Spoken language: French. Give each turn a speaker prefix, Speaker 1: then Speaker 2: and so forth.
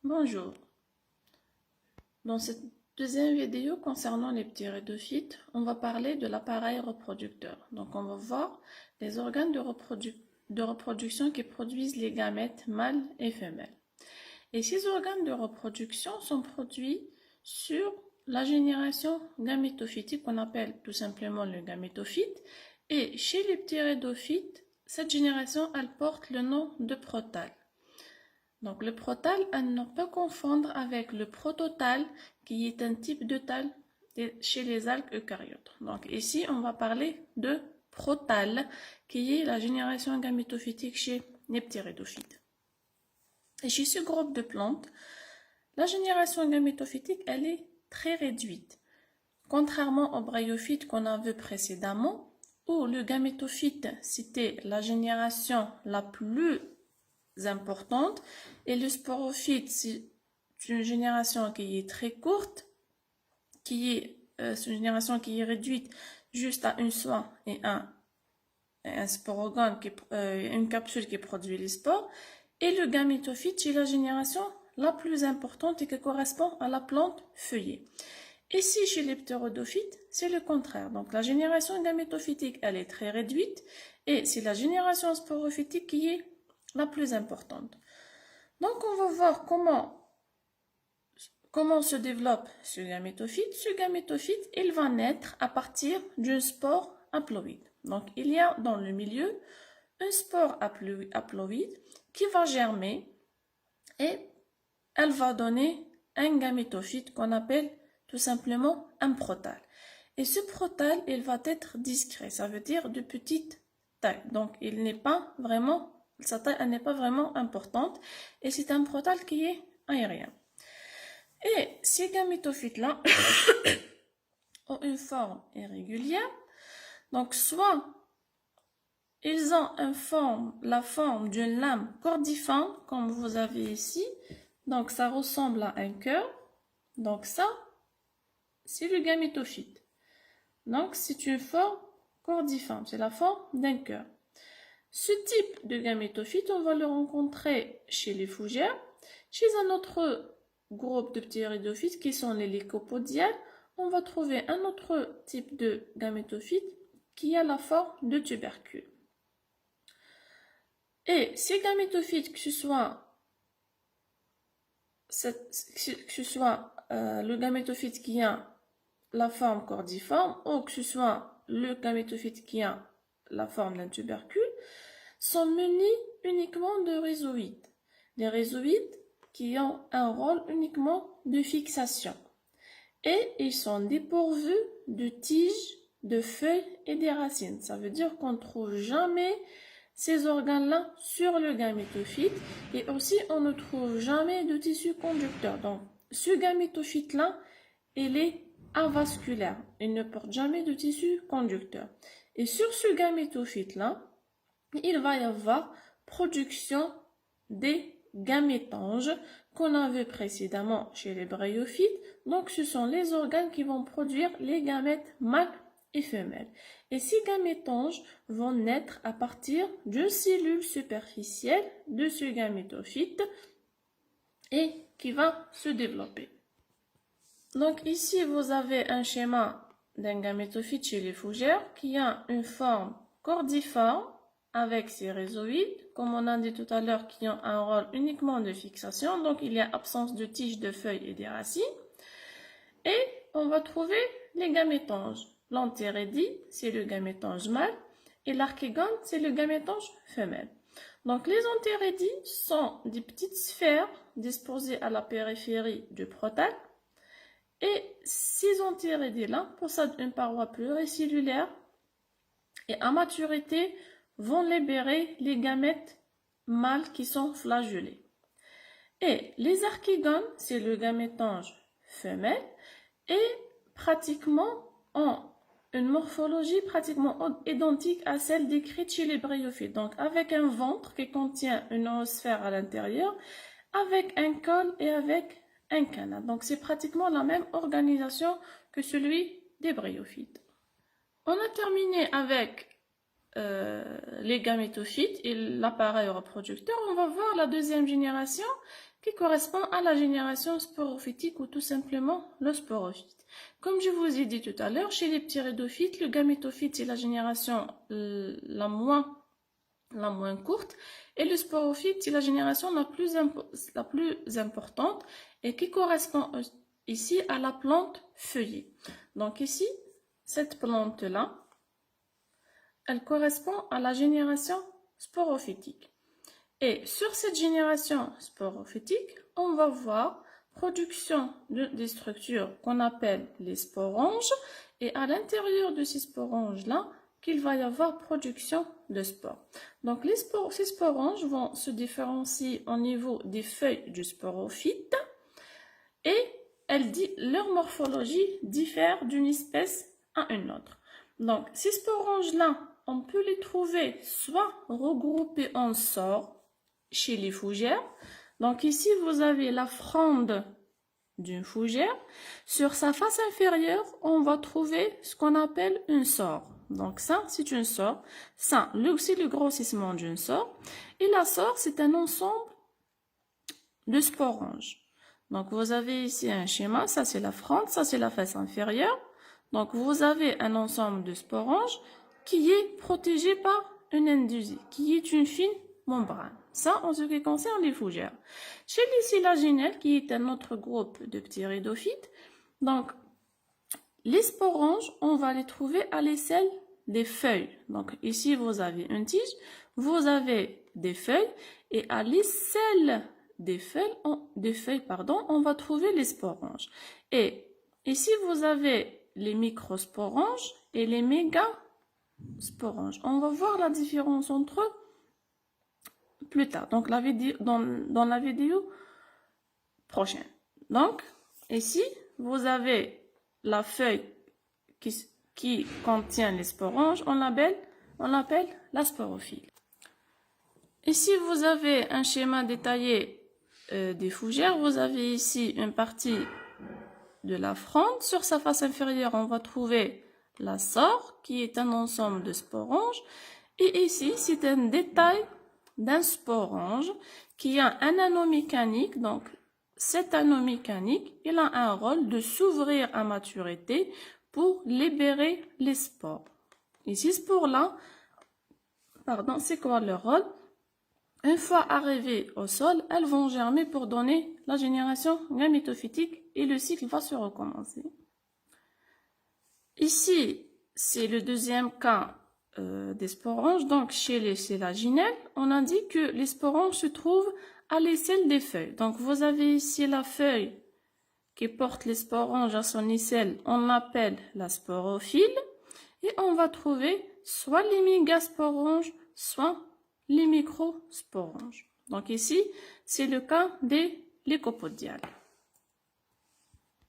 Speaker 1: Bonjour. Dans cette deuxième vidéo concernant les ptéridophytes, on va parler de l'appareil reproducteur. Donc on va voir les organes de reproduction qui produisent les gamètes mâles et femelles. Et ces organes de reproduction sont produits sur la génération gamétophytique qu'on appelle tout simplement le gamétophyte. Et chez les ptéridophytes, cette génération, elle porte le nom de protale. Donc le protale, à ne pas confondre avec le prototale, qui est un type de tale chez les algues eucaryotes. Donc ici, on va parler de protale, qui est la génération gamétophytique chez les ptéridophytes. Et chez ce groupe de plantes, la génération gamétophytique, elle est très réduite. Contrairement aux bryophytes qu'on a vu précédemment, où le gamétophyte, c'était la génération la plus importante, et le sporophyte, c'est une génération qui est très courte, c'est une génération qui est réduite juste à une soie et un sporogone, une capsule qui produit les spores, et le gamétophyte, c'est la génération la plus importante et qui correspond à la plante feuillée. Ici, chez les ptéridophytes, c'est le contraire. Donc, la génération gamétophytique, elle est très réduite, et c'est la génération sporophytique qui est la plus importante. Donc, on va voir comment se développe ce gamétophyte. Ce gamétophyte, il va naître à partir d'une spore haploïde. Donc, il y a dans le milieu une spore haploïde qui va germer et elle va donner un gamétophyte qu'on appelle tout simplement un protale. Et ce protale, il va être discret, ça veut dire de petite taille. Donc, il n'est pas vraiment, sa taille n'est pas vraiment importante et c'est un protale qui est aérien. Et ces gamétophytes-là ont une forme irrégulière. Donc, soit ils ont la forme d'une lame cordiforme, comme vous avez ici. Donc, ça ressemble à un cœur. Donc, ça, c'est le gamétophyte. Donc, c'est une forme cordiforme. C'est la forme d'un cœur. Ce type de gamétophyte, on va le rencontrer chez les fougères. Chez un autre groupe de ptéridophytes, qui sont les lycopodiales, on va trouver un autre type de gamétophyte qui a la forme de tubercule. Et ces gamétophytes, que ce soit le gamétophyte qui a la forme cordiforme ou que ce soit le gamétophyte qui a la forme d'un tubercule, sont munis uniquement de rhizoïdes. Les rhizoïdes qui ont un rôle uniquement de fixation. Et ils sont dépourvus de tiges, de feuilles et des racines. Ça veut dire qu'on ne trouve jamais ces organes-là sur le gamétophyte et aussi on ne trouve jamais de tissu conducteur. Donc ce gamétophyte-là, il est avasculaire. Il ne porte jamais de tissu conducteur. Et sur ce gamétophyte-là, il va y avoir production des gamétanges qu'on a vu précédemment chez les bryophytes. Donc ce sont les organes qui vont produire les gamètes mâles et femelles. Et ces gamétanges vont naître à partir d'une cellule superficielle de ce gamétophyte et qui va se développer. Donc ici vous avez un schéma d'un gamétophyte chez les fougères qui a une forme cordiforme avec ses rhizoïdes, comme on a dit tout à l'heure, qui ont un rôle uniquement de fixation. Donc il y a absence de tiges, de feuilles et des racines. Et on va trouver les gamétanges. L'antérédie, c'est le gamétange mâle, et l'archégone, c'est le gamétange femelle. Donc les antérédies sont des petites sphères disposées à la périphérie du protale. Et ces antérédies-là possèdent une paroi pluricellulaire et à maturité vont libérer les gamètes mâles qui sont flagellés. Et les archégones, c'est le gamétange femelle et pratiquement ont une morphologie pratiquement identique à celle décrite chez les bryophytes. Donc avec un ventre qui contient une oosphère à l'intérieur, avec un col et avec un canal. Donc c'est pratiquement la même organisation que celui des bryophytes. On a terminé avec les gamétophytes et l'appareil reproducteur. On va voir la deuxième génération qui correspond à la génération sporophytique ou tout simplement le sporophyte. Comme je vous ai dit tout à l'heure, chez les ptéridophytes, le gamétophyte c'est la génération la moins courte et le sporophyte c'est la génération la plus importante et qui correspond ici à la plante feuillée. Donc ici, cette plante-là, elle correspond à la génération sporophytique. Et sur cette génération sporophytique, on va voir production des structures qu'on appelle les sporanges et à l'intérieur de ces sporanges-là, qu'il va y avoir production de spores. Donc ces sporanges vont se différencier au niveau des feuilles du sporophyte et leur morphologie diffère d'une espèce à une autre. Donc ces sporanges-là, on peut les trouver soit regroupés en sores chez les fougères. Donc ici, vous avez la fronde d'une fougère. Sur sa face inférieure, on va trouver ce qu'on appelle une sore. Donc ça, c'est une sore. Ça, c'est le grossissement d'une sore. Et la sore, c'est un ensemble de sporanges. Donc vous avez ici un schéma. Ça, c'est la fronde. Ça, c'est la face inférieure. Donc vous avez un ensemble de sporanges qui est protégé par une endusie, qui est une fine membrane. Ça, en ce qui concerne les fougères. Chez les sélaginelles, qui est un autre groupe de ptéridophytes, donc les sporanges, on va les trouver à l'aisselle des feuilles. Donc ici, vous avez une tige, vous avez des feuilles, et à l'aisselle des feuilles, on va trouver les sporanges. Et ici, vous avez les microsporanges et les mégasporanges. On va voir la différence entre eux plus tard, donc dans la vidéo prochaine. Donc, ici, vous avez la feuille qui contient les sporanges, on l'appelle la sporophylle. Ici, vous avez un schéma détaillé des fougères. Vous avez ici une partie de la fronde. Sur sa face inférieure, on va trouver la sore, qui est un ensemble de sporanges. Et ici, c'est un détail d'un sporange qui a un anneau mécanique. Donc, cet anneau mécanique, il a un rôle de s'ouvrir à maturité pour libérer les spores. Et ces spores-là, c'est quoi leur rôle? Une fois arrivées au sol, elles vont germer pour donner la génération gamétophytique et le cycle va se recommencer. Ici, c'est le deuxième cas des sporanges. Donc, chez les sélaginelles, on a dit que les sporanges se trouvent à l'aisselle des feuilles. Donc, vous avez ici la feuille qui porte les sporanges à son aisselle. On l'appelle la sporophylle. Et on va trouver soit les mégasporanges, soit les microsporanges. Donc, ici, c'est le cas des lycopodiales.